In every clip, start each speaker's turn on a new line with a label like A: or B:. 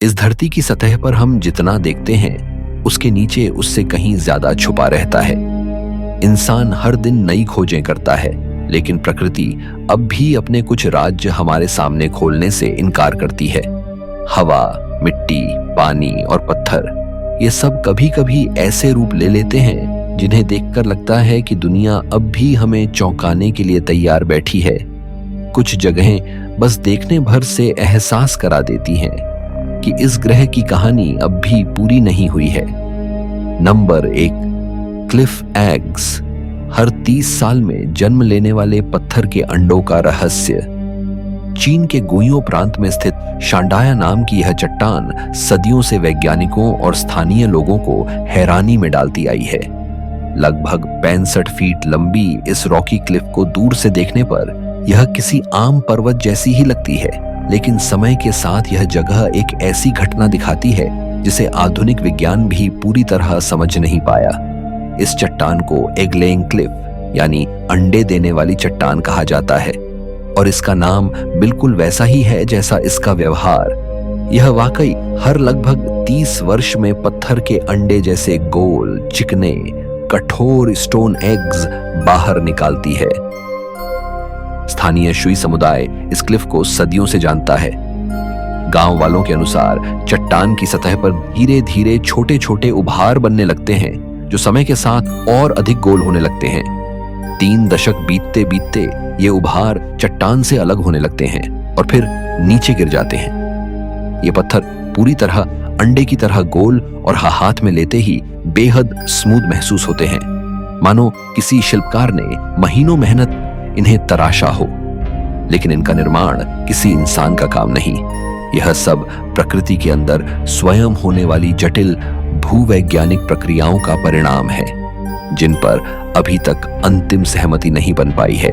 A: इस धरती की सतह पर हम जितना देखते हैं उसके नीचे उससे कहीं ज्यादा छुपा रहता है। इंसान हर दिन नई खोजें करता है, लेकिन प्रकृति अब भी अपने कुछ राज हमारे सामने खोलने से इनकार करती है। हवा, मिट्टी, पानी और पत्थर, ये सब कभी कभी ऐसे रूप ले लेते हैं जिन्हें देखकर लगता है कि दुनिया अब भी हमें चौंकाने के लिए तैयार बैठी है। कुछ जगहें बस देखने भर से एहसास करा देती हैं कि इस ग्रह की कहानी अब भी पूरी नहीं हुई है। Number 1, Cliff eggs. हर 30 साल में जन्म लेने वाले पत्थर के अंडों का रहस्य। चीन के गुइयो प्रांत में स्थित शांडाया नाम की यह चट्टान सदियों से वैज्ञानिकों और स्थानीय लोगों को हैरानी में डालती आई है। लगभग 65 फीट लंबी इस रॉकी क्लिफ को दूर से देखने पर यह किसी आम पर्वत जैसी ही लगती है, लेकिन समय के साथ यह जगह एक ऐसी घटना दिखाती है जिसे आधुनिक विज्ञान भी पूरी तरह समझ नहीं पाया। इस चट्टान को एग लेइंग क्लिफ यानी अंडे देने वाली चट्टान कहा जाता है, और इसका नाम बिल्कुल वैसा ही है जैसा इसका व्यवहार। यह वाकई हर लगभग 30 वर्ष में पत्थर के अंडे जैसे गोल, चिकने, कठोर स्टोन एग्स बाहर निकालती है। स्थानीय शुई समुदाय इस क्लिफ को सदियों से जानता है। गांव वालों के अनुसार चट्टान की सतह पर धीरे धीरे छोटे छोटे उभार बनने लगते हैं, जो समय के साथ और अधिक गोल होने लगते हैं। 3 दशक बीतते बीतते ये उभार चट्टान से अलग होने लगते हैं और फिर नीचे गिर जाते हैं। ये पत्थर पूरी तरह अंडे की तरह गोल और हाथ में लेते ही बेहद स्मूथ महसूस होते हैं, मानो किसी शिल्पकार ने महीनों मेहनत इन्हें तराशा हो। लेकिन इनका निर्माण किसी इंसान का काम नहीं। यह सब प्रकृति के अंदर स्वयं होने वाली जटिल भूवैज्ञानिक प्रक्रियाओं का परिणाम है, जिन पर अभी तक अंतिम सहमति नहीं बन पाई है।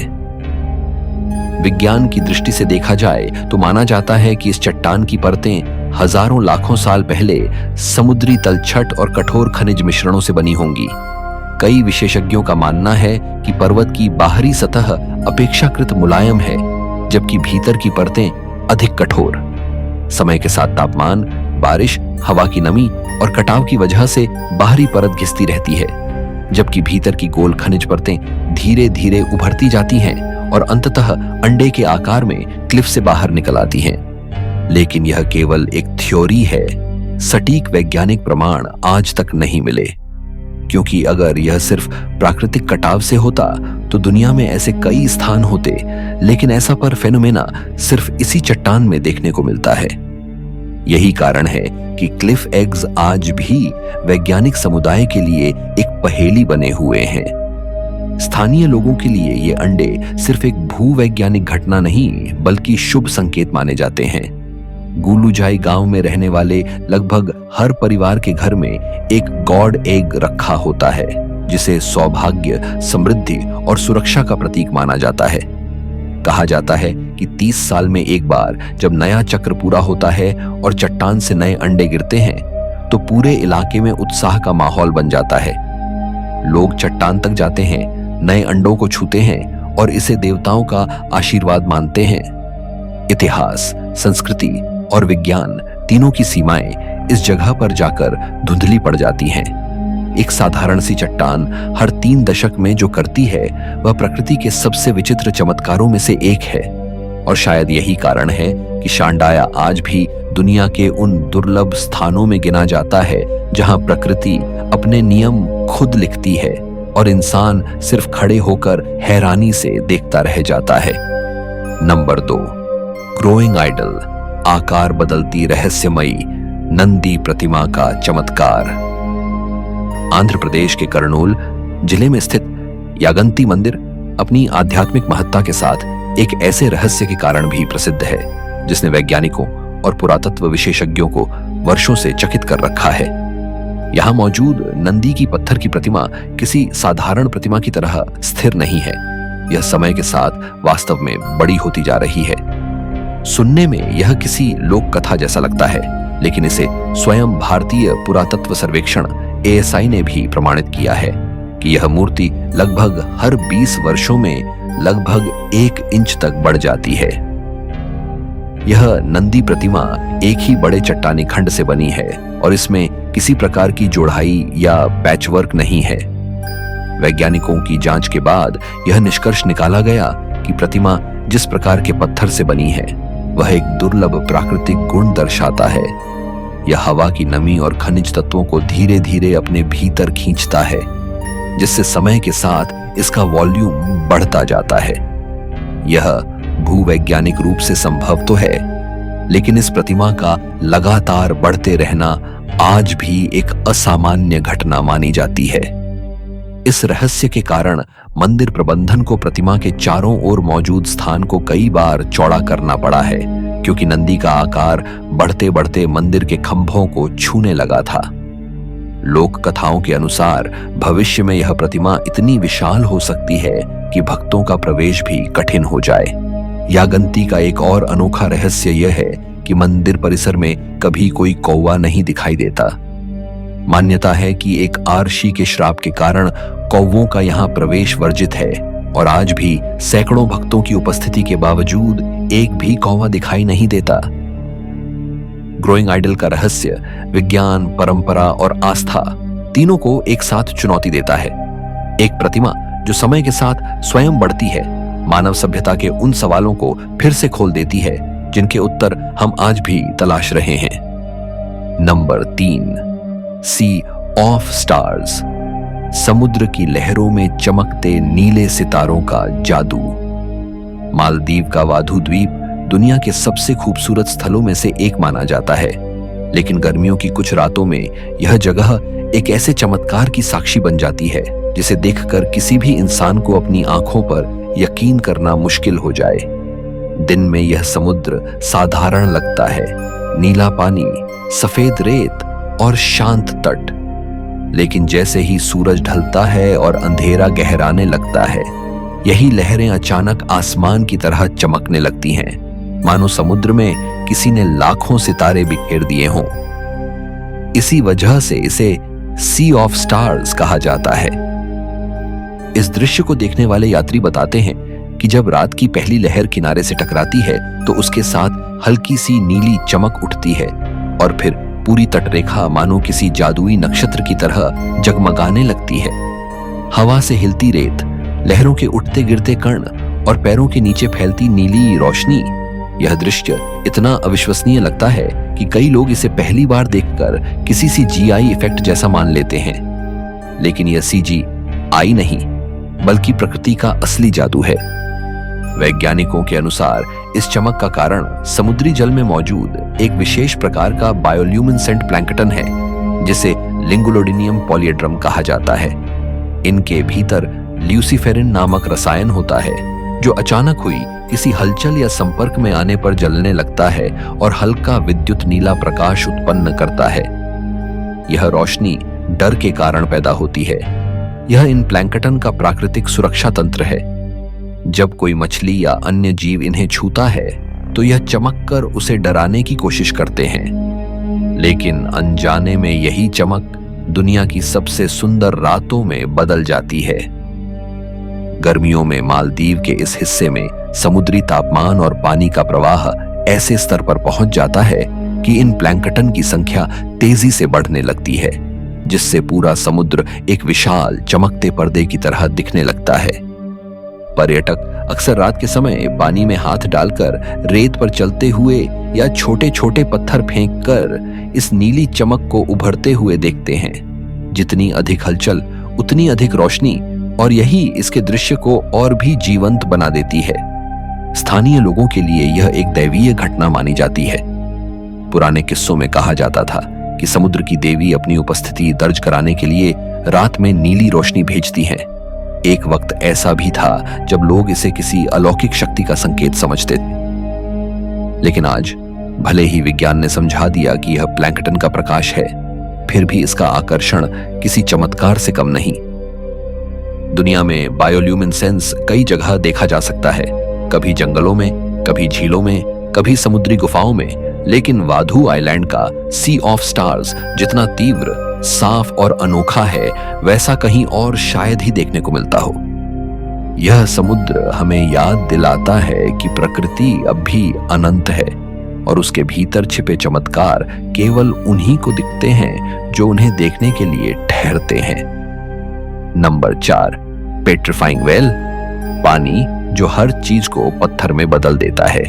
A: विज्ञान की दृष्टि से देखा जाए तो माना जाता है कि इस चट्टान की परतें हजारों लाखों साल पहले समुद्री तलछट और कठोर खनिज मिश्रणों से बनी होंगी। कई विशेषज्ञों का मानना है कि पर्वत की बाहरी सतह अपेक्षाकृत मुलायम है, जबकि भीतर की परतें अधिक कठोर। समय के साथ तापमान, बारिश, हवा की नमी और कटाव की वजह से बाहरी परत घिसती रहती है, जबकि भीतर की गोल खनिज परतें धीरे धीरे उभरती जाती हैं और अंततः अंडे के आकार में क्लिफ से बाहर निकल आती हैं। लेकिन यह केवल एक थ्योरी है। सटीक वैज्ञानिक प्रमाण आज तक नहीं मिले, क्योंकि अगर यह सिर्फ प्राकृतिक कटाव से होता तो दुनिया में ऐसे कई स्थान होते, लेकिन ऐसा पर फेनोमेना सिर्फ इसी चट्टान में देखने को मिलता है। यही कारण है कि क्लिफ एग्स आज भी वैज्ञानिक समुदाय के लिए एक पहेली बने हुए हैं। स्थानीय लोगों के लिए ये अंडे सिर्फ एक भूवैज्ञानिक घटना नहीं, बल्कि शुभ संकेत माने जाते हैं। गुलुजाई गांव में रहने वाले लगभग हर परिवार के घर में एक गॉड एग रखा होता है, जिसे सौभाग्य, समृद्धि और सुरक्षा का प्रतीक माना जाता है। कहा जाता है कि 30 साल में एक बार जब नया चक्र पूरा होता है और चट्टान से नए अंडे गिरते हैं, तो पूरे इलाके में उत्साह का माहौल बन जाता है। लोग चट्टान तक जाते हैं, नए अंडों को छूते हैं और इसे देवताओं का आशीर्वाद मानते हैं। इतिहास, संस्कृति और विज्ञान तीनों की सीमाएं इस जगह पर जाकर धुंधली पड़ जाती हैं। एक साधारण सी चट्टान हर 3 दशक में जो करती है, वह प्रकृति के सबसे विचित्र चमत्कारों में से एक है। और शायद यही कारण है कि शांडाया आज भी दुनिया के उन दुर्लभ स्थानों में गिना जाता है जहां प्रकृति अपने नियम खुद लिखती है और इंसान सिर्फ खड़े होकर हैरानी से देखता रह जाता है। Number 2, growing idol. आकार बदलती रहस्यमयी नंदी प्रतिमा का चमत्कार। आंध्र प्रदेश के कर्नूल जिले में स्थित यागंती मंदिर अपनी आध्यात्मिक महत्ता के साथ एक ऐसे रहस्य के कारण भी प्रसिद्ध है, जिसने वैज्ञानिकों और पुरातत्व विशेषज्ञों को वर्षों से चकित कर रखा है। यहां मौजूद नंदी की पत्थर की प्रतिमा किसी साधारण प्रतिमा की तरह स्थिर नहीं है। यह समय के साथ वास्तव में बड़ी होती जा रही है। सुनने में यह किसी लोक कथा जैसा लगता है, लेकिन इसे स्वयं भारतीय पुरातत्व सर्वेक्षण ASI ने भी प्रमाणित किया है कि यह मूर्ति लगभग हर 20 वर्षों में लगभग 1 इंच तक बढ़ जाती है। यह नंदी प्रतिमा एक ही बड़े चट्टानी खंड से बनी है और इसमें किसी प्रकार की जोड़ाई या पैचवर्क नहीं है। वैज्ञानिकों की जांच के बाद यह निष्कर्ष निकाला गया कि प्रतिमा जिस प्रकार के पत्थर से बनी है वह एक दुर्लभ प्राकृतिक गुण दर्शाता है। यह हवा की नमी और खनिज तत्वों को धीरे धीरे अपने भीतर खींचता है, जिससे समय के साथ इसका वॉल्यूम बढ़ता जाता है। यह भूवैज्ञानिक रूप से संभव तो है, लेकिन इस प्रतिमा का लगातार बढ़ते रहना आज भी एक असामान्य घटना मानी जाती है। इस रहस्य के कारण मंदिर प्रबंधन को प्रतिमा के चारों ओर मौजूद स्थान को कई बार चौड़ा करना पड़ा है, क्योंकि नंदी का आकार बढ़ते बढ़ते मंदिर के खंभों को छूने लगा था। लोक कथाओं के अनुसार भविष्य में यह प्रतिमा इतनी विशाल हो सकती है कि भक्तों का प्रवेश भी कठिन हो जाए। यागंती का एक और अनोखा रहस्य यह है कि मंदिर परिसर में कभी कोई कौवा नहीं दिखाई देता। मान्यता है कि एक आर्षि के श्राप के कारण कौवों का यहाँ प्रवेश वर्जित है और आज भी सैकड़ों भक्तों की उपस्थिति के बावजूद एक भी कौवा दिखाई नहीं देता। ग्रोइंग आइडल का रहस्य विज्ञान, परंपरा और आस्था तीनों को एक साथ चुनौती देता है। एक प्रतिमा जो समय के साथ स्वयं बढ़ती है, मानव सभ्यता के उन सवालों को फिर से खोल देती है जिनके उत्तर हम आज भी तलाश रहे हैं। नंबर 3, सी ऑफ स्टार्स, समुद्र की लहरों में चमकते नीले सितारों का जादू। मालदीव का वाधु द्वीप दुनिया के सबसे खूबसूरत स्थलों में से एक माना जाता है, लेकिन गर्मियों की कुछ रातों में यह जगह एक ऐसे चमत्कार की साक्षी बन जाती है जिसे देखकर किसी भी इंसान को अपनी आंखों पर यकीन करना मुश्किल हो जाए। दिन में यह समुद्र साधारण लगता है, नीला पानी, सफेद रेत और शांत तट, लेकिन जैसे ही सूरज ढलता है और अंधेरा गहराने लगता है, यही लहरें अचानक आसमान की तरह चमकने लगती हैं, मानो समुद्र में किसी ने लाखों सितारे बिखेर दिए हों। इसी वजह से इसे सी ऑफ स्टार्स कहा जाता है। इस दृश्य को देखने वाले यात्री बताते हैं कि जब रात की पहली लहर किनारे से टकराती है तो उसके साथ हल्की सी नीली चमक उठती है और फिर पूरी तटरेखा मानो किसी जादुई नक्षत्र की तरह जगमगाने लगती है। हवा से हिलती रेत, लहरों के उठते गिरते कण और पैरों के नीचे फैलती नीली रोशनी, यह दृश्य इतना अविश्वसनीय लगता है कि कई लोग इसे पहली बार देखकर किसी सी जीआई इफेक्ट जैसा मान लेते हैं। लेकिन यह सीजी आई नहीं, बल्कि प्रकृति का असली जादू है। वैज्ञानिकों के अनुसार इस चमक का कारण समुद्री जल में मौजूद एक विशेष प्रकार का बायोल्यूमिनेसेंट प्लैंकटन है, जिसे लिंगुलोडिनियम पॉलीएड्रम कहा जाता है। इनके भीतर ल्यूसीफेरिन नामक रसायन होता है, जो अचानक हुई किसी हलचल या संपर्क में आने पर जलने लगता है और हल्का विद्युत नीला प्रकाश उत्पन्न करता है। यह रोशनी डर के कारण पैदा होती है। यह इन प्लैंकटन का प्राकृतिक सुरक्षा तंत्र है। जब कोई मछली या अन्य जीव इन्हें छूता है तो यह चमककर उसे डराने की कोशिश करते हैं, लेकिन अनजाने में यही चमक दुनिया की सबसे सुंदर रातों में बदल जाती है। गर्मियों में मालदीव के इस हिस्से में समुद्री तापमान और पानी का प्रवाह ऐसे स्तर पर पहुंच जाता है कि इन प्लैंकटन की संख्या तेजी से बढ़ने लगती है, जिससे पूरा समुद्र एक विशाल चमकते पर्दे की तरह दिखने लगता है। पर्यटक अक्सर रात के समय पानी में हाथ डालकर रेत पर चलते हुए या छोटे छोटे पत्थर फेंककर इस नीली चमक को उभरते हुए देखते हैं। जितनी अधिक हलचल उतनी अधिक रोशनी, और यही इसके दृश्य को और भी जीवंत बना देती है। स्थानीय लोगों के लिए यह एक दैवीय घटना मानी जाती है। पुराने किस्सों में कहा जाता था कि समुद्र की देवी अपनी उपस्थिति दर्ज कराने के लिए रात में नीली रोशनी भेजती हैं। एक वक्त ऐसा भी था जब लोग इसे किसी अलौकिक शक्ति का संकेत समझते थे, लेकिन आज भले ही विज्ञान ने समझा दिया कि यह प्लैंकटन का प्रकाश है, फिर भी इसका आकर्षण किसी चमत्कार से कम नहीं। दुनिया में बायोल्यूमिनेसेंस कई जगह देखा जा सकता है, कभी जंगलों में, कभी झीलों में, कभी समुद्री गुफाओं में, लेकिन वाधु आइलैंड का सी ऑफ स्टार्स जितना तीव्र, साफ और अनोखा है, वैसा कहीं और शायद ही देखने को मिलता हो। यह समुद्र हमें याद दिलाता है कि प्रकृति अब भी अनंत है और उसके भीतर छिपे चमत्कार केवल उन्हीं को दिखते हैं जो उन्हें देखने के लिए ठहरते हैं। नंबर 4, पेट्रिफाइंग वेल, पानी जो हर चीज को पत्थर में बदल देता है।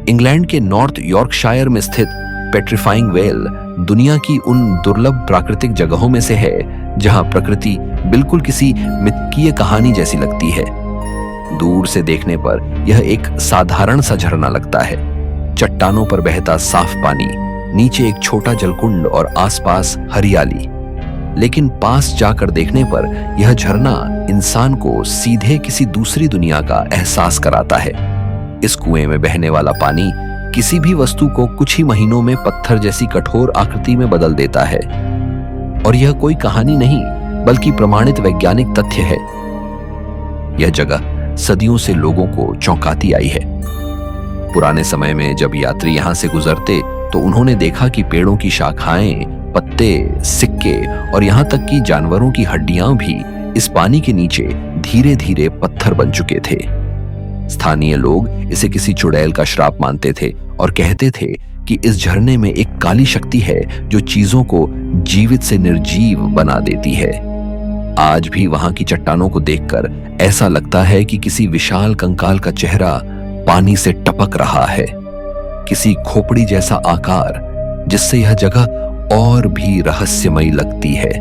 A: इंग्लैंड के नॉर्थ यॉर्कशायर में स्थित पेट्रिफाइंग वेल दुनिया की उन दुर्लभ प्राकृतिक जगहों में से है जहां प्रकृति बिल्कुल किसी मिथकीय कहानी जैसी लगती है। दूर से देखने पर यह एक साधारण सा झरना लगता है, चट्टानों पर बहता साफ पानी, नीचे एक छोटा जलकुंड और आसपास हरियाली। लेकिन पास जाकर देखने पर यह झरना इंसान को सीधे किसी दूसरी दुनिया का एहसास कराता है। इस कुएं में बहने वाला पानी किसी भी वस्तु को कुछ ही महीनों में पत्थर जैसी कठोर आकृति में बदल देता है। और यह कोई कहानी नहीं बल्कि प्रमाणित वैज्ञानिक तथ्य है। यह जगह सदियों से लोगों को चौंकाती आई है। पुराने समय में जब यात्री यहां से गुजरते तो उन्होंने देखा कि पेड़ों की शाखाएं, पत्ते, सिक्के और यहां तक कि जानवरों की हड्डियां भी इस पानी के नीचे धीरे धीरे पत्थर बन चुके थे। स्थानीय लोग इसे किसी चुड़ैल का श्राप मानते थे और कहते थे कि इस झरने में एक काली शक्ति है जो चीजों को जीवित से निर्जीव बना देती है। आज भी वहां की चट्टानों को देखकर ऐसा लगता है कि किसी विशाल कंकाल का चेहरा पानी से टपक रहा है, किसी खोपड़ी जैसा आकार जिससे यह जगह और भी रहस्यमयी लगती है।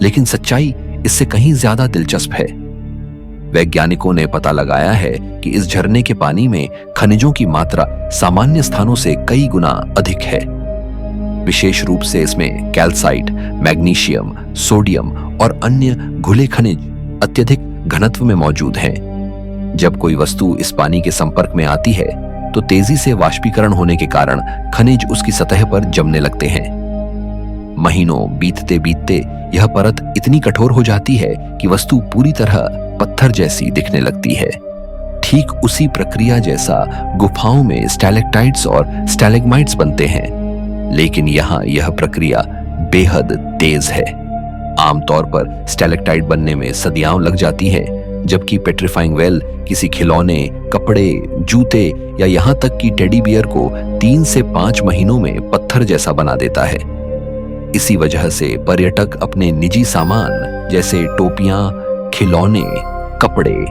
A: लेकिन सच्चाई इससे कहीं ज्यादा दिलचस्प है। वैज्ञानिकों ने पता लगाया है कि इस झरने के पानी में खनिजों की मात्रा सामान्य स्थानों से कई गुना अधिक है। विशेष रूप से इसमें कैल्साइट, मैग्नीशियम, सोडियम और अन्य घुले खनिज अत्यधिक घनत्व में मौजूद हैं। जब कोई वस्तु इस पानी के संपर्क में आती है तो तेजी से वाष्पीकरण होने के कारण खनिज उसकी सतह पर जमने लगते हैं। महीनों बीतते बीतते यह परत इतनी कठोर हो जाती है कि वस्तु पूरी तरह पत्थर जैसी दिखने लगती है। ठीक उसी प्रक्रिया जैसा गुफाओं में स्टैलेक्टाइट्स और स्टैलेग्माइट्स बनते हैं, लेकिन यहाँ यह प्रक्रिया बेहद तेज है। आमतौर पर स्टैलेक्टाइट बनने में सदियां लग जाती है, जबकि पेट्रिफाइंग वेल किसी खिलौने, कपड़े, जूते या यहाँ तक कि टेडी बियर को 3 से 5 महीनों में पत्थर जैसा बना देता है। इसी वजह से पर्यटक अपने निजी सामान जैसे टोपियां, खिलौने, कपड़े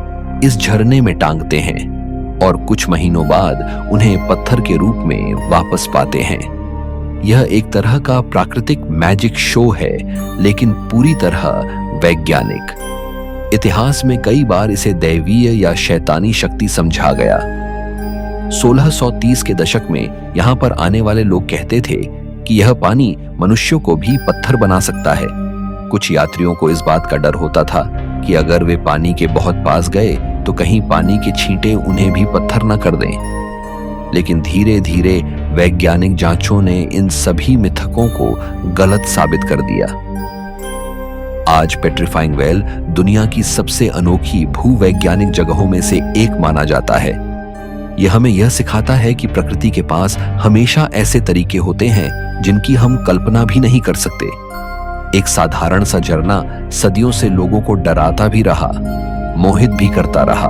A: इस झरने में टांगते हैं और कुछ महीनों बाद उन्हें पत्थर के रूप में वापस पाते हैं। यह एक तरह का प्राकृतिक मैजिक शो है, लेकिन पूरी तरह वैज्ञानिक। इतिहास में कई बार इसे दैवीय या शैतानी शक्ति समझा गया। 1630 के दशक में यहां पर आने वाले लोग कहते थे कि यह पानी मनुष्यों को भी पत्थर बना सकता है। कुछ यात्रियों को इस बात का डर होता था कि अगर वे पानी के बहुत पास गए तो कहीं पानी के छींटे उन्हें भी पत्थर न कर दें। लेकिन धीरे धीरे वैज्ञानिक जांचों ने इन सभी मिथकों को गलत साबित कर दिया। आज पेट्रिफाइंग वेल दुनिया की सबसे अनोखी भूवैज्ञानिक जगहों में से एक माना जाता है। यह हमें यह सिखाता है कि प्रकृति के पास हमेशा ऐसे तरीके होते हैं जिनकी हम कल्पना भी नहीं कर सकते। एक साधारण सा झरना सदियों से लोगों को डराता भी रहा, मोहित भी करता रहा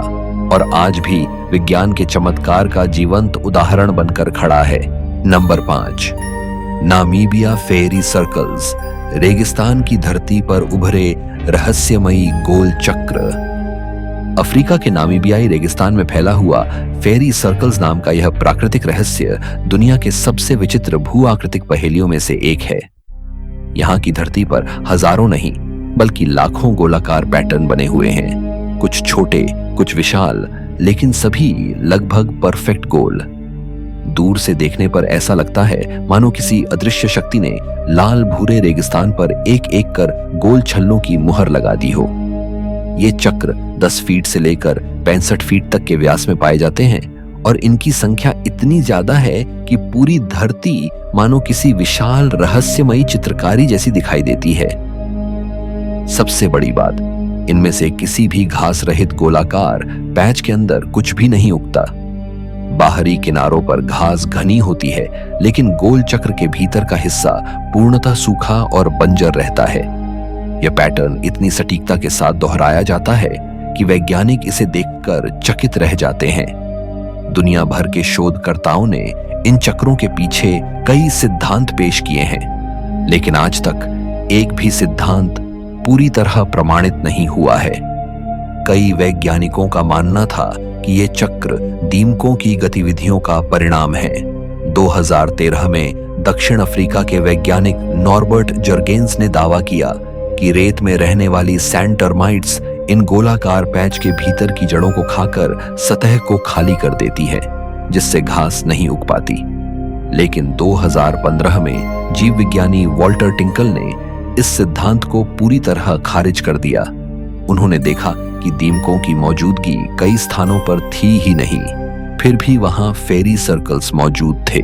A: और आज भी विज्ञान के चमत्कार का जीवंत उदाहरण बनकर खड़ा है। नंबर 5, नामीबिया फेरी सर्कल्स, रेगिस्तान की धरती पर उभरे रहस्यमयी गोल चक्र। अफ्रीका के नामीबियाई रेगिस्तान में फैला हुआ फेरी सर्कल्स नाम का यह प्राकृतिक रहस्य दुनिया के सबसे विचित्र भू आकृतिक पहेलियों में से एक है। यहाँ की धरती पर हजारों नहीं बल्कि लाखों गोलाकार पैटर्न बने हुए हैं, कुछ छोटे, कुछ विशाल, लेकिन सभी लगभग परफेक्ट गोल। दूर से देखने पर ऐसा लगता है मानो किसी अदृश्य शक्ति ने लाल भूरे रेगिस्तान पर एक एक कर गोल छल्लों की मुहर लगा दी हो। ये चक्र 10 फीट से लेकर 65 फीट तक के व्यास में पाए जाते हैं और इनकी संख्या इतनी ज्यादा है कि पूरी धरती मानो किसी विशाल रहस्यमयी चित्रकारी जैसी दिखाई देती है। सबसे बड़ी बात, इनमें से किसी भी घास रहित गोलाकार पैच के अंदर कुछ भी नहीं उगता। बाहरी किनारों पर घास घनी होती है, लेकिन गोल चक्र के भीतर का हिस्सा पूर्णतः सूखा और बंजर रहता है। यह पैटर्न इतनी सटीकता के साथ दोहराया जाता है कि वैज्ञानिक इसे देखकर चकित रह जाते हैं। दुनिया भर के शोधकर्ताओं ने इन चक्रों के पीछे कई सिद्धांत पेश किए हैं, लेकिन आज तक एक भी सिद्धांत पूरी तरह प्रमाणित नहीं हुआ है। कई वैज्ञानिकों का मानना था कि ये चक्र दीमकों की गतिविधियों का परिणाम है। 2013 में दक्षिण अफ्रीका के वैज्ञानिक नॉर्बर्ट जर्गेंस ने दावा किया कि रेत में रहने वाली सैंड टर्माइट्स इन गोलाकार पैच के भीतर की जड़ों को खाकर सतह को खाली कर देती है, जिससे घास नहीं उग पाती। लेकिन 2015 में जीव विज्ञानी वॉल्टर टिंकल ने इस सिद्धांत को पूरी तरह खारिज कर दिया। उन्होंने देखा कि दीमकों की मौजूदगी कई स्थानों पर थी ही नहीं, फिर भी वहां फेरी सर्कल्स मौजूद थे।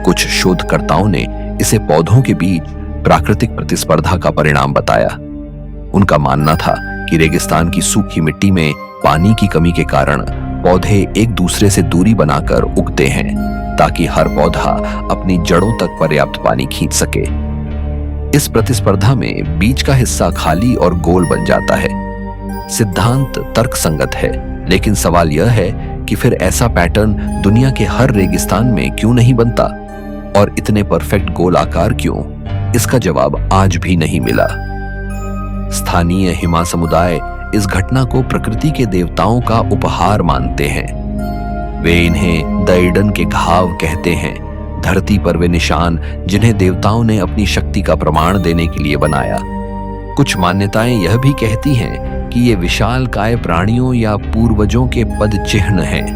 A: कुछ शोधकर्ताओं ने इसे पौधों के बीच प्राकृतिक प्रतिस्पर्धा का परिणाम बताया। उनका मानना था कि रेगिस्तान की सूखी मिट्टी में पानी की कमी के कारण पौधे एक दूसरे से दूरी बनाकर उगते हैं, ताकि हर पौधा अपनी जड़ों तक पर्याप्त पानी खींच सके। इस प्रतिस्पर्धा में बीच का हिस्सा खाली और गोल बन जाता है। सिद्धांत तर्कसंगत है, लेकिन सवाल यह है कि फिर ऐसा पैटर्न दुनिया के हर रेगिस्तान में क्यों नहीं बनता, और इतने परफेक्ट गोल आकार क्यों? इसका जवाब आज भी नहीं मिला। स्थानीय हिमा समुदाय इस घटना को प्रकृति के देवताओं का उपहार मानते हैं। वे इन्हें द ईडन के घाव कहते हैं, धरती पर वे निशान जिन्हें देवताओं ने अपनी शक्ति का प्रमाण देने के लिए बनाया। कुछ मान्यताएं यह भी कहती हैं कि ये विशालकाय प्राणियों या पूर्वजों के पद चिन्ह हैं।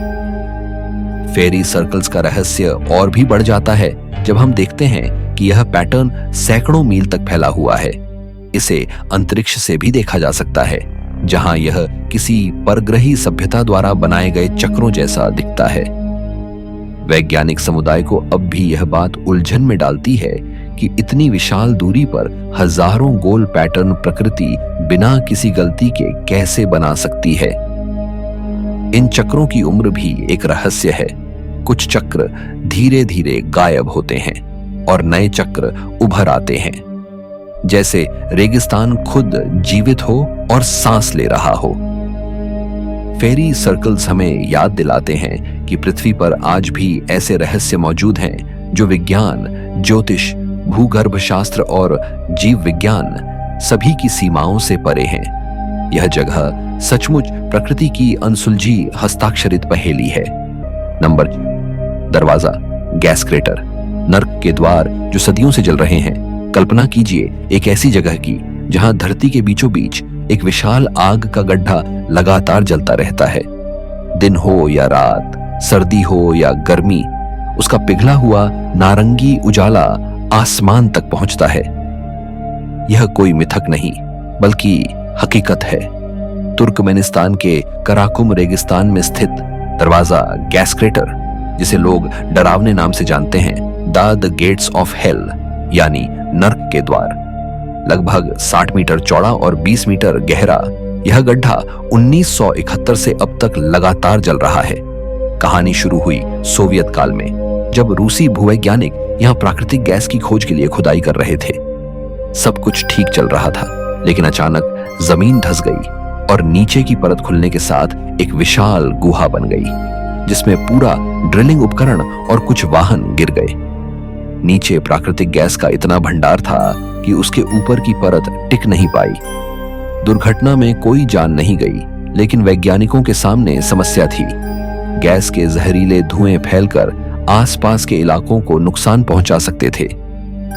A: फेरी सर्कल्स का रहस्य और भी बढ़ जाता है जब हम देखते हैं कि यह पैटर्न सैकड़ों मील तक फैला हुआ है। इसे अंतरिक्ष से भी देखा जा सकता है, जहां यह किसी परग्रही सभ्यता द्वारा बनाए गए चक्रों जैसा दिखता है। वैज्ञानिक समुदाय को अब भी यह बात उलझन में डालती है कि इतनी विशाल दूरी पर हजारों गोल पैटर्न प्रकृति बिना किसी गलती के कैसे बना सकती है। इन चक्रों की उम्र भी एक रहस्य है। कुछ चक्र धीरे धीरे गायब होते हैं और नए चक्र उभर आते हैं, जैसे रेगिस्तान खुद जीवित हो और सांस ले रहा हो। फेरी सर्कल्स हमें याद दिलाते हैं कि पृथ्वी पर आज भी ऐसे रहस्य मौजूद हैं जो विज्ञान, ज्योतिष, भूगर्भ शास्त्र और जीव विज्ञान सभी की सीमाओं से परे हैं। यह जगह सचमुच प्रकृति की अनसुलझी हस्ताक्षरित पहेली है। नंबर 6, दरवाजा, गैस क्रेटर, नर्क के द्वार जो सदियों से जल रहे हैं। कल्पना कीजिए एक ऐसी जगह की जहां धरती के बीचों बीच एक विशाल आग का गड्ढा लगातार जलता रहता है। दिन हो या रात, सर्दी हो या गर्मी, उसका पिघला हुआ नारंगी उजाला आसमान तक पहुंचता है। यह कोई मिथक नहीं बल्कि हकीकत है। तुर्कमेनिस्तान के कराकुम रेगिस्तान में स्थित दरवाजा गैस क्रेटर, जिसे लोग डरावने नाम से जानते हैं, द गेट्स ऑफ हेल यानी नर्क के द्वार, लगभग 60 मीटर चौड़ा और 20 मीटर गहरा यह गड्ढा 1971 से अब तक लगातार जल रहा है। कहानी शुरू हुई सोवियत काल में, जब रूसी भूवैज्ञानिक यहां प्राकृतिक गैस की खोज के लिए खुदाई कर रहे थे। सब कुछ ठीक चल रहा था, लेकिन अचानक जमीन धंस गई और नीचे की परत खुलने के साथ एक विशाल गुहा बन गई, जिसमें पूरा ड्रिलिंग उपकरण और कुछ वाहन गिर गए। नीचे प्राकृतिक गैस का इतना भंडार था कि उसके ऊपर की परत टिक नहीं पाई। दुर्घटना में कोई जान नहीं गई, लेकिन वैज्ञानिकों के सामने समस्या थी। गैस के जहरीले धुएं फैलकर आसपास के इलाकों को नुकसान पहुंचा सकते थे।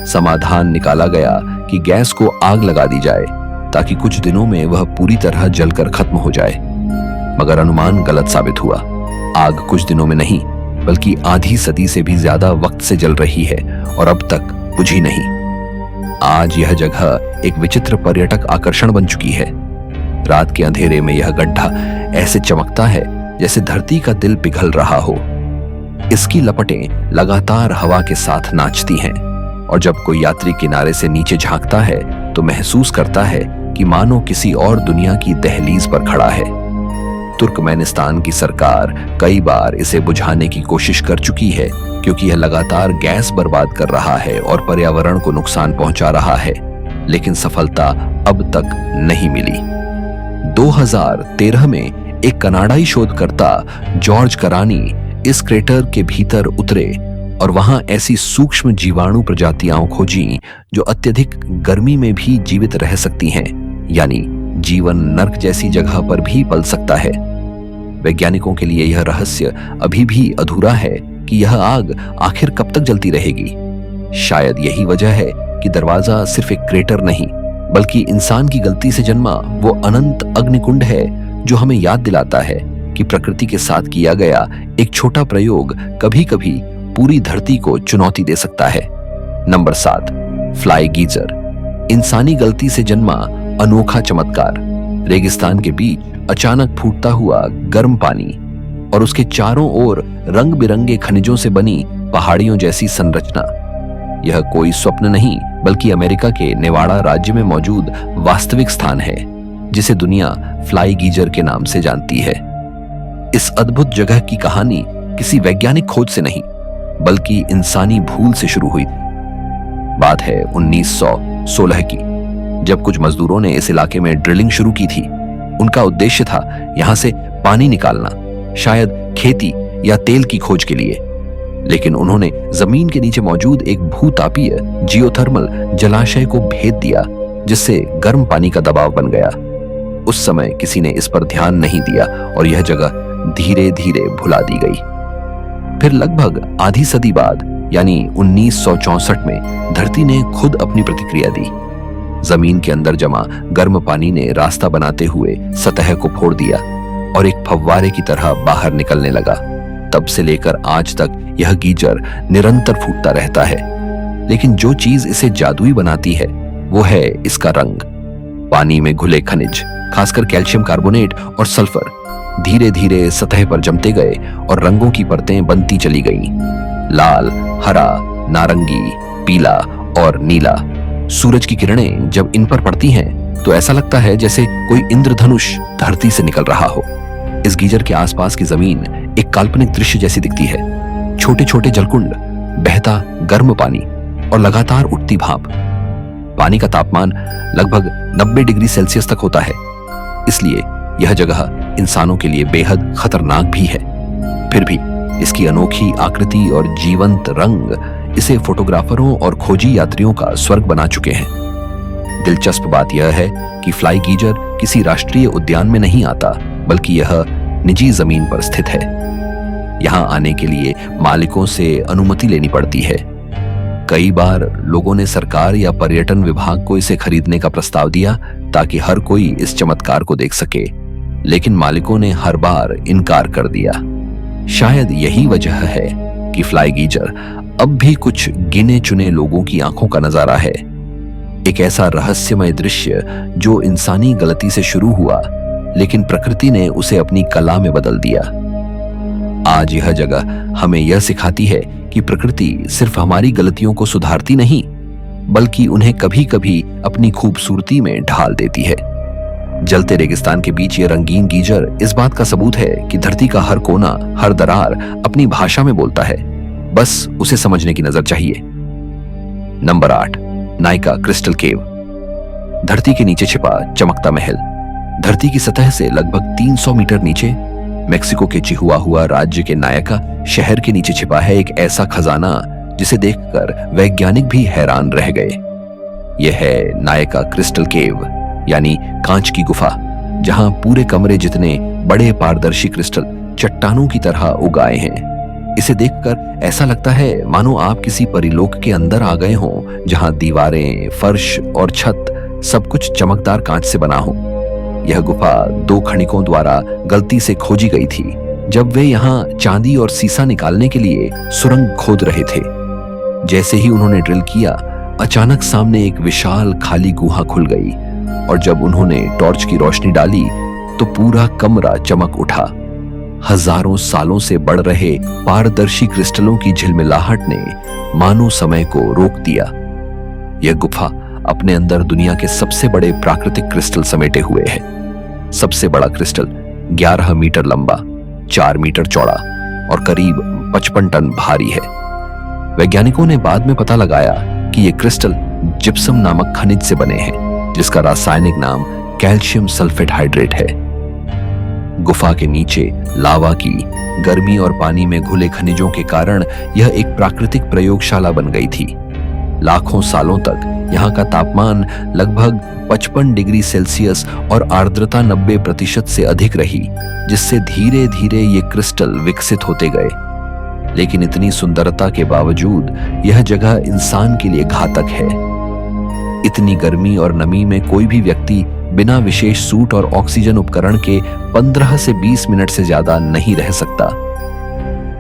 A: समाधान निकाला गया कि गैस को आग लगा दी जाए ताकि कुछ दिनों में वह पूरी तरह जलकर खत्म हो जाए, मगर अनुमान गलत साबित हुआ। आग कुछ दिनों में नहीं बल्कि आधी सदी से भी ज्यादा वक्त से जल रही है और अब तक बुझी नहीं। आज यह जगह एक विचित्र पर्यटक आकर्षण बन चुकी है। रात के अंधेरे में यह गड्ढा ऐसे चमकता है जैसे धरती का दिल पिघल रहा हो। इसकी लपटें लगातार हवा के साथ नाचती हैं और जब कोई यात्री किनारे से नीचे झांकता है तो महसूस करता है कि मानो किसी और दुनिया की दहलीज पर खड़ा है। तुर्कमेनिस्तान की सरकार कई बार इसे बुझाने की कोशिश कर चुकी है, क्योंकि यह लगातार गैस बर्बाद कर रहा है और पर्यावरण को नुकसान पहुंचा रहा है, लेकिन सफलता अब तक नहीं मिली। 2013 में एक कनाडाई शोधकर्ता जॉर्ज करानी इस क्रेटर के भीतर उतरे और वहां ऐसी सूक्ष्म जीवाणु प्रजातियां खोजी जो अत्यधिक गर्मी में भी जीवित रह सकती हैं, यानी जीवन नर्क जैसी जगह पर भी पल सकता है। वैज्ञानिकों के लिए यह रहस्य अभी भी अधूरा है कि यह आग आखिर कब तक जलती रहेगी। शायद यही वजह है कि दरवाजा सिर्फ एक क्रेटर नहीं, बल्कि इंसान की गलती से जन्मा वो अनंत अग्निकुंड है जो हमें याद दिलाता है कि प्रकृति के साथ किया गया एक छोटा प्रयोग कभी-कभी पूरी धरती को चुनौती दे सकता है। नंबर 7, फ्लाई गीजर, इंसानी गलती से जन्मा अनोखा चमत्कार। रेगिस्तान के बीच अचानक फूटता हुआ गर्म पानी और उसके चारों ओर रंग बिरंगे खनिजों से बनी पहाड़ियों जैसी संरचना। यह कोई स्वप्न नहीं, बल्कि अमेरिका के नेवाड़ा राज्य में मौजूद वास्तविक स्थान है, जिसे दुनिया फ्लाई गीजर के नाम से जानती है। इस अद्भुत जगह की कहानी किसी वैज्ञानिक खोज से नहीं, बल्कि इंसानी भूल से शुरू हुई थी। बात है 1916 की, जब कुछ मजदूरों ने इस इलाके में ड्रिलिंग शुरू की थी। उनका उद्देश्य था यहां से पानी निकालना, शायद खेती या तेल की खोज के लिए। लेकिन उन्होंने जमीन के नीचे मौजूद एक भूतापीय जियोथर्मल जलाशय को भेद दिया, जिससे गर्म पानी का दबाव बन गया। उस समय किसी ने इस पर ध्यान नहीं दिया और यह जगह धीरे धीरे भुला दी गई। फिर लगभग आधी सदी बाद, यानी 1964 में धरती ने खुद अपनी प्रतिक्रिया दी। जमीन के अंदर जमा गर्म पानी ने रास्ता बनाते हुए सतह को फोड़ दिया और एक फव्वारे की तरह बाहर निकलने लगा। तब से लेकर आज तक यह गीजर निरंतर फूटता रहता है। लेकिन जो चीज इसे जादुई बनाती है वो है इसका रंग। पानी में घुले खनिज, खासकर कैल्शियम कार्बोनेट और सल्फर, धीरे धीरे सतह पर जमते गए और रंगों की परतें बनती चली गईं। लाल, हरा, नारंगी, पीला और नीला। सूरज की किरणें जब इन पर पड़ती हैं तो ऐसा लगता है जैसे कोई इंद्रधनुष धरती से निकल रहा हो। इस गीजर के आसपास की जमीन एक काल्पनिक दृश्य जैसी दिखती है। छोटे छोटे जलकुंड, बहता गर्म पानी और लगातार उठती भाप। पानी का तापमान लगभग 90 डिग्री सेल्सियस तक होता है, इसलिए यह जगह इंसानों के लिए बेहद खतरनाक भी है। फिर भी इसकी अनोखी आकृति और जीवंत रंग इसे फोटोग्राफरों और खोजी यात्रियों का स्वर्ग बना चुके हैं। दिलचस्प बात यह है कि फ्लाई गीजर किसी राष्ट्रीय उद्यान में नहीं आता, बल्कि यह निजी जमीन पर स्थित है। यहां आने के लिए मालिकों से अनुमति लेनी पड़ती है। कई बार लोगों ने सरकार या पर्यटन विभाग को इसे खरीदने का प्रस्ताव दिया ताकि हर कोई इस चमत्कार को देख सके, लेकिन मालिकों ने हर बार इनकार कर दिया। शायद यही वजह है कि फ्लाई गीजर अब भी कुछ गिने चुने लोगों की आंखों का नजारा है। एक ऐसा रहस्यमय दृश्य जो इंसानी गलती से शुरू हुआ, लेकिन प्रकृति ने उसे अपनी कला में बदल दिया। आज यह जगह हमें यह सिखाती है कि प्रकृति सिर्फ हमारी गलतियों को सुधारती नहीं, बल्कि उन्हें कभी कभी अपनी खूबसूरती में ढाल देती है। जलते रेगिस्तान के बीच ये रंगीन गीजर इस बात का सबूत है कि धरती का हर कोना, हर दरार अपनी भाषा में बोलता है, बस उसे समझने की नजर चाहिए। नंबर 8, नायका क्रिस्टल केव। धरती के नीचे छिपा चमकता महल। धरती की सतह से लगभग 300 मीटर नीचे मेक्सिको के चिहुआहुआ राज्य के नायका शहर के नीचे छिपा है एक ऐसा खजाना जिसे देखकर वैज्ञानिक भी हैरान रह गए। यह है नायका क्रिस्टल केव, यानी कांच की गुफा, जहां पूरे कमरे जितने बड़े पारदर्शी क्रिस्टल चट्टानों की तरह उगाए हैं। इसे देखकर ऐसा लगता है मानो आप किसी परिलोक के अंदर आ गए हों, जहां दीवारें, फर्श और छत सब कुछ चमकदार कांच से बना हो। यह गुफा 2 खनिकों द्वारा गलती से खोजी गई थी जब वे यहाँ चांदी और सीसा निकालने के लिए सुरंग खोद रहे थे। जैसे ही उन्होंने ड्रिल किया, अचानक सामने एक विशाल खाली गुहा खुल गई और जब उन्होंने टॉर्च की रोशनी डाली तो पूरा कमरा चमक उठा। हजारों सालों से बढ़ रहे पारदर्शी क्रिस्टलों की झिलमिलाहट ने मानो समय को रोक दिया। यह गुफा अपने अंदर दुनिया के सबसे बड़े प्राकृतिक क्रिस्टल समेटे हुए है। सबसे बड़ा क्रिस्टल 11 मीटर लंबा, 4 मीटर चौड़ा और करीब 55 टन भारी है। वैज्ञानिकों ने बाद में पता लगाया कि ये क्रिस्टल जिप्सम नामक खनिज से बने हैं, जिसका रासायनिक नाम कैल्शियम सल्फेट हाइड्रेट है। गुफा के नीचे लावा की गर्मी और पानी में घुले खनिजों के कारण यह एक प्राकृतिक प्रयोगशाला बन गई थी। लाखों सालों तक यहाँ का तापमान लगभग 55 डिग्री सेल्सियस और आर्द्रता 90% से अधिक रही, जिससे धीरे धीरे ये क्रिस्टल विकसित होते गए। लेकिन इतनी सुंदरता के बावजूद यह जगह इंसान के लिए घातक है। इतनी गर्मी और नमी में कोई भी व्यक्ति बिना विशेष सूट और ऑक्सीजन उपकरण के 15 से 20 मिनट से ज्यादा नहीं रह सकता।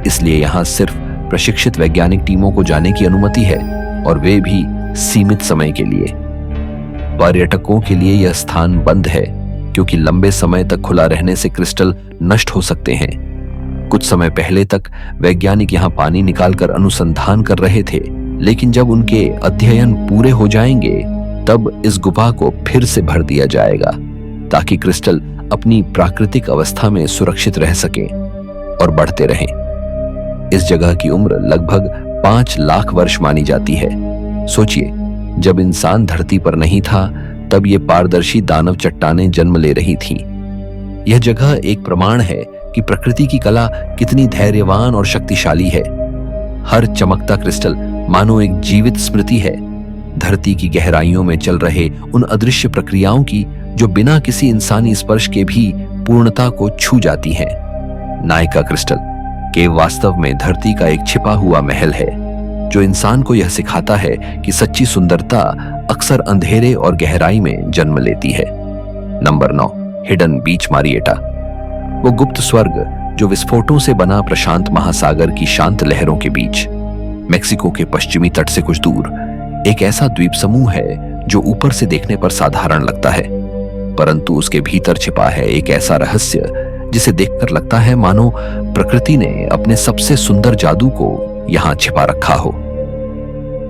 A: इसलिए यहां सिर्फ प्रशिक्षित वैज्ञानिक टीमों को जाने की अनुमति है, और वे भी सीमित समय के लिए। पर्यटकों के लिए यह स्थान बंद है, क्योंकि लंबे समय तक खुला रहने से क्रिस्टल नष्ट हो सकते हैं। कुछ समय पहले तक वैज्ञानिक यहां पानी निकालकर अनुसंधान कर रहे थे, लेकिन जब उनके अध्ययन पूरे हो जाएंगे तब इस गुफा को फिर से भर दिया जाएगा, ताकि क्रिस्टल अपनी प्राकृतिक अवस्था में सुरक्षित रह सके और बढ़ते रहें। इस जगह की उम्र लगभग 5 लाख वर्ष मानी जाती है। सोचिए, जब इंसान धरती पर नहीं था तब ये पारदर्शी दानव चट्टानें जन्म ले रही थीं। यह जगह एक प्रमाण है कि प्रकृति की कला कितनी धैर्यवान और शक्तिशाली है। हर चमकता क्रिस्टल मानो एक जीवित स्मृति है, धरती की गहराइयों में चल रहे उन अदृश्य प्रक्रियाओं की जो बिना किसी इंसानी स्पर्श के भी पूर्णता को छू जाती हैं। नायका क्रिस्टल केव वास्तव में धरती का एक छिपा हुआ महल है, जो इंसान को यह सिखाता है कि सच्ची सुंदरता अक्सर अंधेरे और गहराई में जन्म लेती है। Number 9, hidden beach Marieta. वो गुप्त स्वर्ग जो विस्फोटों से बना प्रशांत महासागर की शांत लहरों के बीच, मेक्सिको के पश्चिमी तट से कुछ दूर, एक ऐसा द्वीप समूह है जो ऊपर से देखने पर साधारण लगता है, परंतु उसके भीतर छिपा है एक ऐसा रहस्य जिसे देखकर लगता है मानो प्रकृति ने अपने सबसे सुंदर जादू को यहां छिपा रखा हो।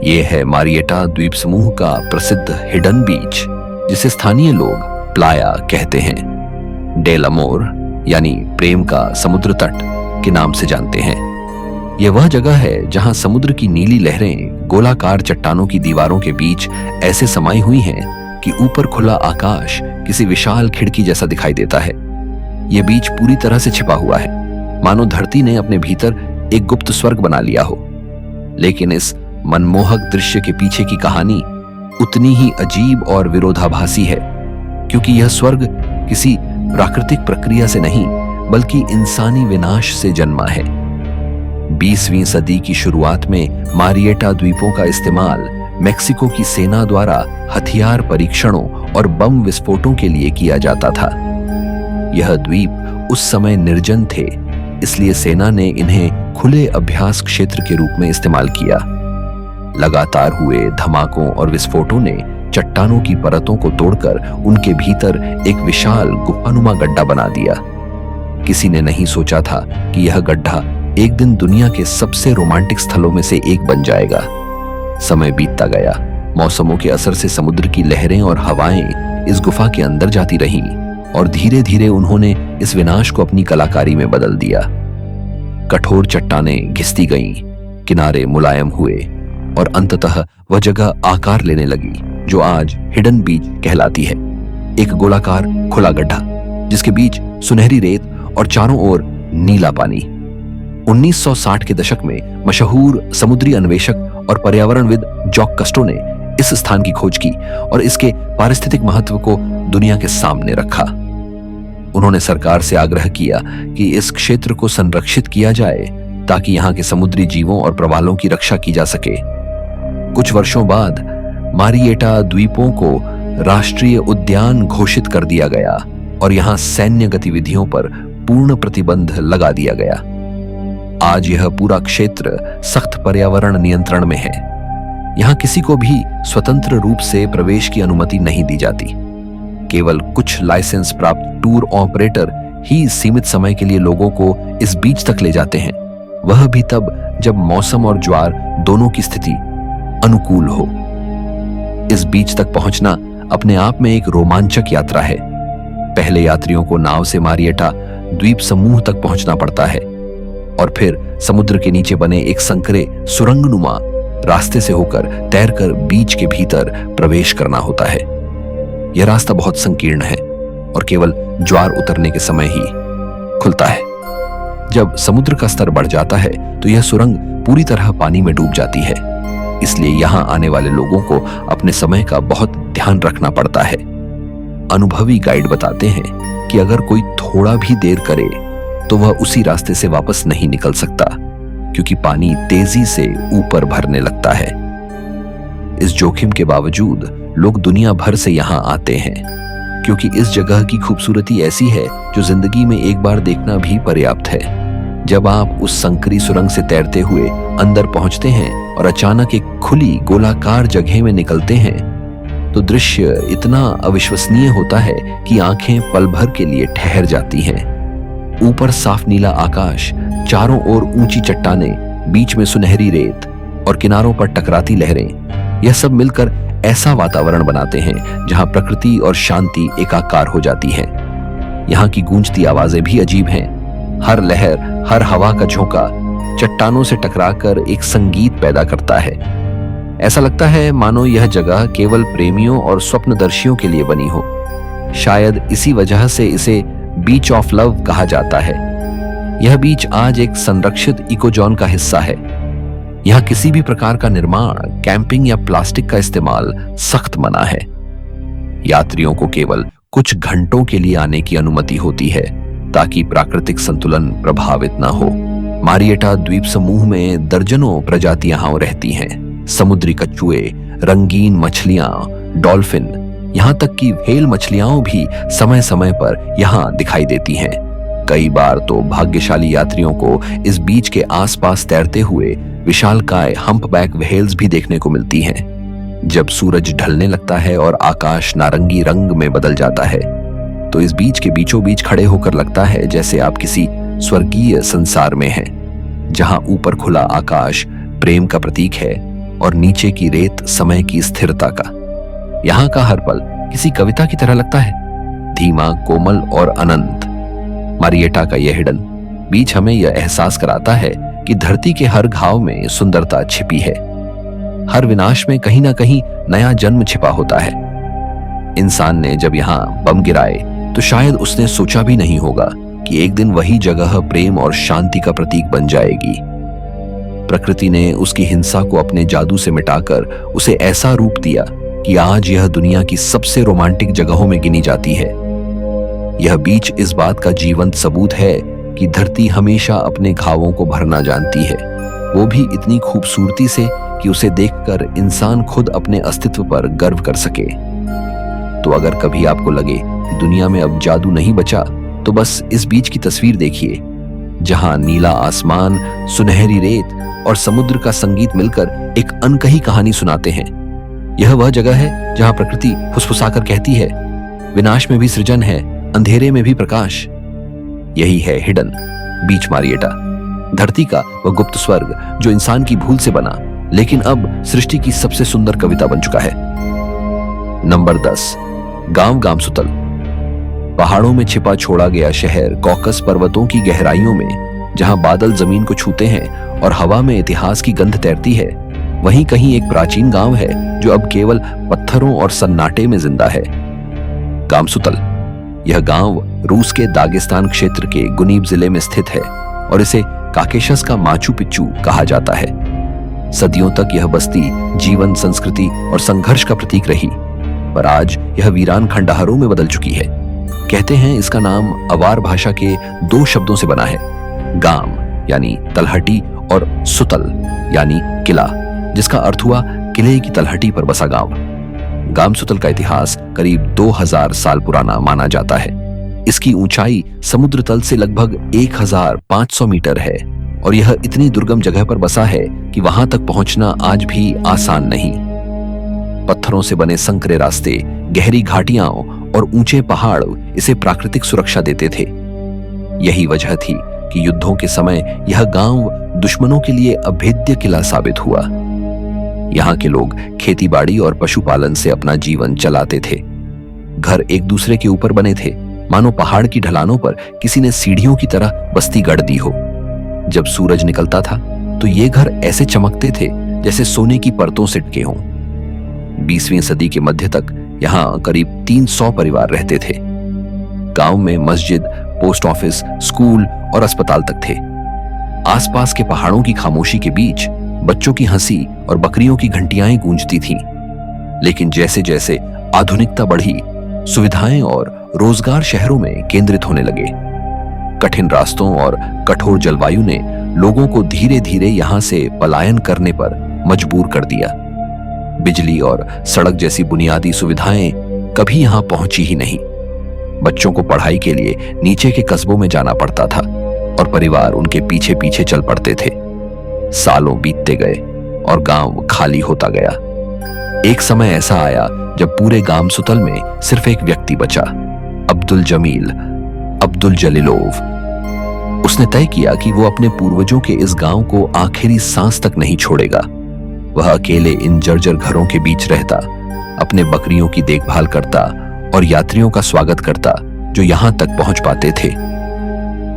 A: यह है मारिएटा द्वीप समूह का प्रसिद्ध हिडन बीच, जिसे स्थानीय लोग प्लाया कहते हैं। डेल अमोर यानी प्रेम का समुद्र तट के नाम से जानते हैं। यह वह जगह है जहां समुद्र की नीली लहरें गोलाकार चट्टानों की दीवारों के बीच ऐसे समाई हुई हैं कि ऊपर खुला आकाश किसी विशाल खिड़की जैसा दिखाई देता है। यह बीच पूरी तरह से छिपा हुआ है, मानो धरती ने अपने भीतर एक गुप्त स्वर्ग बना लिया हो। लेकिन इस मनमोहक दृश्य के पीछे की कहानी उतनी ही अजीब और विरोधाभासी है, क्योंकि यह स्वर्ग किसी प्राकृतिक प्रक्रिया से नहीं बल्कि इंसानी विनाश से जन्मा है। 20वीं सदी की शुरुआत में मारिएटा द्वीपों का इस्तेमाल मेक्सिको की सेना द्वारा हथियार परीक्षणों और बम विस्फोटों के लिए किया जाता था। यह द्वीप उस समय निर्जन थे, इसलिए सेना ने इन्हें खुले अभ्यास क्षेत्र के रूप में इस्तेमाल किया। लगातार हुए धमाकों और विस्फोटों ने चट्टानों की परतों को तोड़कर उनके भीतर एक विशाल गुफानुमा गड्ढा बना दिया। किसी ने नहीं सोचा था कि यह गड्ढा एक दिन दुनिया के सबसे रोमांटिक स्थलों में से एक बन जाएगा। समय बीतता गया, मौसमों के असर से समुद्र की लहरें और हवाएं इस गुफा के अंदर जाती रहीं, और धीरे धीरे उन्होंने इस विनाश को अपनी कलाकारी में बदल दिया। कठोर चट्टानें घिसती गईं, किनारे मुलायम हुए, और अंततः वह जगह आकार लेने लगी जो आज हिडन बीच कहलाती है। एक गोलाकार खुला गड्ढा जिसके बीच सुनहरी रेत और चारों ओर नीला पानी। 1960 के दशक में मशहूर समुद्री अन्वेषक और पर्यावरणविद जॉक कस्टो ने इस स्थान की खोज की और इसके पारिस्थितिक महत्व को दुनिया के सामने रखा। उन्होंने सरकार से आग्रह किया कि इस क्षेत्र को संरक्षित किया जाए ताकि यहाँ के समुद्री जीवों और प्रवालों की रक्षा की जा सके। कुछ वर्षों बाद मारिएटा द्वीपों को राष्ट्रीय उद्यान घोषित कर दिया गया और यहाँ सैन्य गतिविधियों पर पूर्ण प्रतिबंध लगा दिया गया। आज यह पूरा क्षेत्र सख्त पर्यावरण नियंत्रण में है। यहाँ किसी को भी स्वतंत्र रूप से प्रवेश की अनुमति नहीं दी जाती। केवल कुछ लाइसेंस प्राप्त टूर ऑपरेटर ही सीमित समय के लिए लोगों को इस बीच तक ले जाते हैं, वह भी तब जब मौसम और ज्वार दोनों की स्थिति अनुकूल हो। इस बीच तक पहुंचना अपने आप में एक रोमांचक यात्रा है। पहले यात्रियों को नाव से मारिएटा द्वीप समूह तक पहुंचना पड़ता है और फिर समुद्र के नीचे बने एक संकरे सुरंगनुमा रास्ते से होकर तैरकर बीच के भीतर प्रवेश करना होता है। यह रास्ता बहुत संकीर्ण है और केवल ज्वार उतरने के समय ही खुलता है। जब समुद्र का स्तर बढ़ जाता है तो यह सुरंग पूरी तरह पानी में डूब जाती है। इसलिए यहां आने वाले लोगों को अपने समय का बहुत ध्यान रखना पड़ता है। अनुभवी गाइड बताते हैं कि अगर कोई थोड़ा भी देर करे तो वह उसी रास्ते से वापस नहीं निकल सकता, क्योंकि पानी तेजी से ऊपर भरने लगता है। इस जोखिम के बावजूद लोग दुनिया भर से यहां आते हैं, क्योंकि इस जगह की खूबसूरती ऐसी है जो जिंदगी में एक बार देखना भी पर्याप्त है। जब आप उस संकरी सुरंग से तैरते हुए अंदर पहुंचते हैं और अचानक एक खुली गोलाकार जगह में निकलते हैं, तो दृश्य इतना अविश्वसनीय होता है कि आंखें पल भर के लिए ठहर जाती हैं। ऊपर साफ नीला आकाश, चारों ओर ऊंची चट्टानें, बीच में सुनहरी रेत और किनारों पर टकराती लहरें, यह सब मिलकर ऐसा वातावरण बनाते हैं जहां प्रकृति और शांति एकाकार हो जाती है। यहाँ की गूंजती आवाजें भी अजीब हैं। हर लहर, हर हवा का झोंका चट्टानों से टकराकर एक संगीत पैदा करता है। ऐसा लगता है मानो यह जगह केवल प्रेमियों और स्वप्नदर्शियों के लिए बनी हो। शायद इसी वजह से इसे बीच ऑफ लव कहा जाता है। यह बीच आज एक संरक्षित इकोजोन का हिस्सा है। यहाँ किसी भी प्रकार का निर्माण, कैंपिंग या प्लास्टिक का इस्तेमाल सख्त मना है। यात्रियों को केवल कुछ घंटों के लिए आने की अनुमति होती है ताकि प्राकृतिक संतुलन प्रभावित न हो। मारिएटा द्वीप समूह में दर्जनों प्रजातियां रहती हैं। समुद्री कछुए, रंगीन मछलियां, डॉल्फिन, यहाँ तक कि व्हेल मछलियां भी समय समय पर यहाँ दिखाई देती हैं। कई बार तो भाग्यशाली यात्रियों को इस बीच के आसपास तैरते हुए विशालकाय हम्पबैक व्हेल्स भी देखने को मिलती हैं। जब सूरज ढलने लगता है और आकाश नारंगी रंग में बदल जाता है, तो इस बीच के बीचों बीच खड़े होकर लगता है जैसे आप किसी स्वर्गीय संसार में हैं, जहां ऊपर खुला आकाश प्रेम का प्रतीक है और नीचे की रेत समय की स्थिरता का। यहाँ का हर पल किसी कविता की तरह लगता है, धीमा, कोमल और अनंत। मारिएटा का यह हिडन बीच हमें यह एहसास कराता है कि धरती के हर घाव में सुंदरता छिपी है। हर विनाश में कहीं ना कहीं नया जन्म छिपा होता है। इंसान ने जब यहाँ बम गिराए तो शायद उसने सोचा भी नहीं होगा कि एक दिन वही जगह प्रेम और शांति का प्रतीक बन जाएगी। प्रकृति ने उसकी हिंसा को अपने जादू से मिटाकर उसे ऐसा रूप दिया कि आज यह दुनिया की सबसे रोमांटिक जगहों में गिनी जाती है। यह बीच इस बात का जीवंत सबूत है कि धरती हमेशा अपने घावों को भरना जानती है, वो भी इतनी खूबसूरती से कि उसे देखकर इंसान खुद अपने अस्तित्व पर गर्व कर सके। तो अगर कभी आपको लगे कि दुनिया में अब जादू नहीं बचा, तो बस इस बीच की तस्वीर देखिए, जहां नीला आसमान, सुनहरी रेत और समुद्र का संगीत मिलकर एक अनकही कहानी सुनाते हैं। यह वह जगह है जहां प्रकृति फुसफुसाकर कहती है, विनाश में भी सृजन है, अंधेरे में भी प्रकाश। यही है हिडन बीच मारिएटा, धरती का वह गुप्त स्वर्ग जो इंसान की भूल से बना, लेकिन अब सृष्टि की सबसे सुंदर कविता बन चुका है। नंबर 10, गांव गामसुतल। पहाड़ों में छिपा छोड़ा गया शहर कॉकस पर्वतों की गहराइयों में, जहां बादल जमीन को छूते हैं और हवा में इतिहास की गंध तैरती है, वहीं कहीं एक प्राचीन गांव है जो अब केवल पत्थरों और सन्नाटे में जिंदा है। गामसुतल यह गांव रूस के दागिस्तान क्षेत्र के गुनीब जिले में स्थित है और इसे काकेशस का माचू पिच्चू कहा जाता है। सदियों तक यह बस्ती जीवन, संस्कृति और संघर्ष का प्रतीक रही, पर आज यह वीरान खंडहरों में बदल चुकी है। कहते हैं इसका नाम अवार भाषा के 2 शब्दों से बना है, गाम यानी तलहटी और सुतल यानी किला, जिसका अर्थ हुआ किले की तलहटी पर बसा गांव। गामसुतल का इतिहास करीब 2000 साल पुराना माना जाता है। इसकी ऊंचाई समुद्र तल से लगभग 1500 मीटर है और यह इतनी दुर्गम जगह पर बसा है कि वहां तक पहुंचना आज भी आसान नहीं। पत्थरों से बने संकरे रास्ते, गहरी घाटियां और ऊंचे पहाड़ इसे प्राकृतिक सुरक्षा देते थे। यही वजह थी कि युद्धों के समय यह गांव दुश्मनों के लिए अभेद्य किला साबित हुआ। यहाँ के लोग खेतीबाड़ी और पशुपालन से अपना जीवन चलाते थे। घर एक दूसरे के ऊपर बने थे, मानो पहाड़ की ढलानों पर किसी ने सीढ़ियों की तरह बस्ती गढ़ दी हो। जब सूरज निकलता था तो ये घर ऐसे चमकते थे जैसे सोने की परतों से ढके हों। 20वीं सदी के मध्य तक यहाँ करीब 300 परिवार रहते थे। गांव में मस्जिद, पोस्ट ऑफिस, स्कूल और अस्पताल तक थे। आसपास के पहाड़ों की खामोशी के बीच बच्चों की हंसी और बकरियों की घंटियां गूंजती थीं। लेकिन जैसे जैसे आधुनिकता बढ़ी, सुविधाएं और रोजगार शहरों में केंद्रित होने लगे। कठिन रास्तों और कठोर जलवायु ने लोगों को धीरे धीरे यहां से पलायन करने पर मजबूर कर दिया। बिजली और सड़क जैसी बुनियादी सुविधाएं कभी यहां पहुंची ही नहीं। बच्चों को पढ़ाई के लिए नीचे के कस्बों में जाना पड़ता था और परिवार उनके पीछे पीछे चल पड़ते थे। सालों बीतते गए और गांव खाली होता गया। एक समय ऐसा आया जब पूरे गामसुतल में सिर्फ एक व्यक्ति बचा, अब्दुल जमील, अब्दुल जलीलोव। उसने तय किया कि वो अपने पूर्वजों के इस गांव को आखिरी सांस तक नहीं छोड़ेगा। वह अकेले इन जर्जर घरों के बीच रहता, अपने बकरियों की देखभाल करता और यात्रियों का स्वागत करता जो यहां तक पहुंच पाते थे।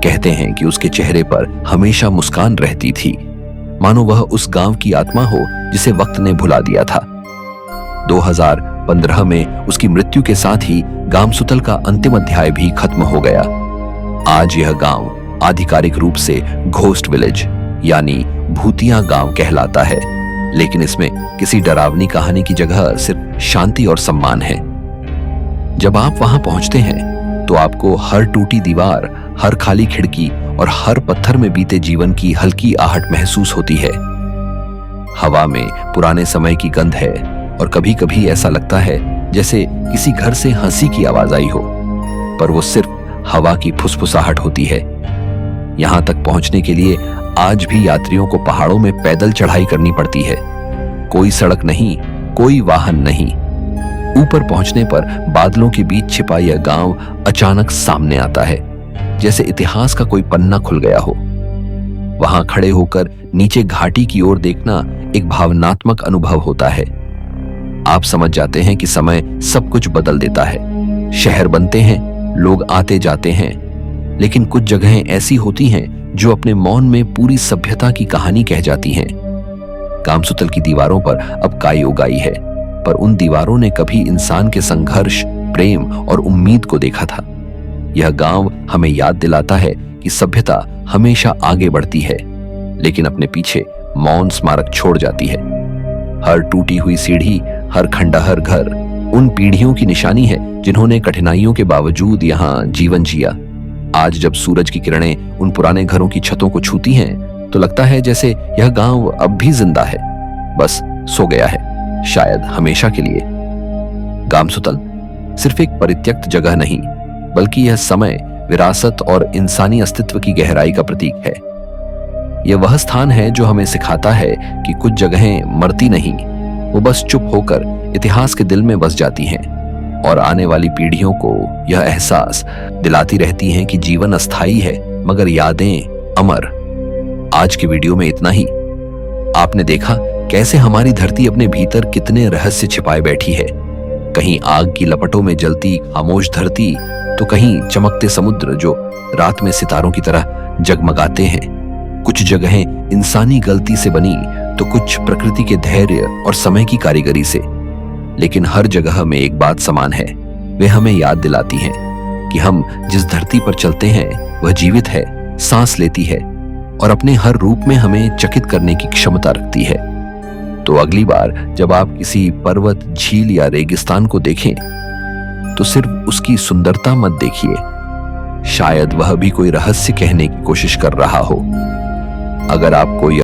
A: कहते हैं कि उसके चेहरे पर हमेशा मुस्कान रहती थी, मानो वह उस गांव की आत्मा हो जिसे वक्त ने भुला दिया था। 2015 में उसकी मृत्यु के साथ ही गामसुतल का अंतिम अध्याय भी खत्म हो गया। आज यह गांव आधिकारिक रूप से घोस्ट विलेज यानी भूतिया गांव कहलाता है, लेकिन इसमें किसी डरावनी कहानी की जगह सिर्फ शांति और सम्मान है। जब आप वहां पहुंचते हैं तो आपको हर टूटी दीवार, हर खाली खिड़की और हर पत्थर में बीते जीवन की हल्की आहट महसूस होती है। हवा में पुराने समय की गंध है और कभी कभी ऐसा लगता है जैसे किसी घर से हंसी की आवाज आई हो, पर वो सिर्फ हवा की फुसफुसाहट होती है। यहां तक पहुंचने के लिए आज भी यात्रियों को पहाड़ों में पैदल चढ़ाई करनी पड़ती है। कोई सड़क नहीं, कोई वाहन नहीं। ऊपर पहुंचने पर बादलों के बीच छिपा यह गांव अचानक सामने आता है, जैसे इतिहास का कोई पन्ना खुल गया हो। वहां खड़े होकर नीचे घाटी की ओर देखना एक भावनात्मक अनुभव होता है। आप समझ जाते हैं कि समय सब कुछ बदल देता है। शहर बनते हैं, लोग आते जाते हैं, लेकिन कुछ जगहें ऐसी होती हैं जो अपने मौन में पूरी सभ्यता की कहानी कह जाती हैं। गामसुतल की दीवारों पर अब काई उगाई है, पर उन दीवारों ने कभी इंसान के संघर्ष, प्रेम और उम्मीद को देखा था। यह गांव हमें याद दिलाता है कि सभ्यता हमेशा आगे बढ़ती है, लेकिन अपने पीछे मौन स्मारक छोड़ जाती है। हर टूटी हुई सीढ़ी, हर खंडहर घर उन पीढ़ियों की निशानी है जिन्होंने कठिनाइयों के बावजूद यहाँ जीवन जिया। आज जब सूरज की किरणें उन पुराने घरों की छतों को छूती हैं, तो लगता है जैसे यह गांव अब भी जिंदा है, बस सो गया है, शायद हमेशा के लिए। गामसुतल सिर्फ एक परित्यक्त जगह नहीं, बल्कि यह समय, विरासत और इंसानी अस्तित्व की गहराई का प्रतीक है। यह वह स्थान है जो हमें सिखाता है कि कुछ जगहें मरती नहीं, वो बस चुप होकर इतिहास के दिल में बस जाती हैं और आने वाली पीढ़ियों को यह एहसास दिलाती रहती हैं कि जीवन अस्थायी है, मगर यादें अमर। आज के वीडियो में इतना ही। आपने देखा कैसे हमारी धरती अपने भीतर कितने रहस्य छिपाए बैठी है। कहीं आग की लपटों में जलती खामोश धरती, तो कहीं चमकते समुद्र जो रात में सितारों की तरह जगमगाते हैं। कुछ जगहें इंसानी गलती से बनी, तो कुछ प्रकृति के धैर्य और समय की कारीगरी से। लेकिन हर जगह में एक बात समान है, वे हमें याद दिलाती हैं कि हम जिस धरती पर चलते हैं वह जीवित है, सांस लेती है और अपने हर रूप में हमें चकित करने की क्षमता रखती है। तो अगली बार जब आप किसी पर्वत, झील या रेगिस्तान को देखें, तो सिर्फ उसकी सुंदरता मत देखिए, शायद वह भी कोई रहस्य कहने की कोशिश कर रहा हो। अगर आपको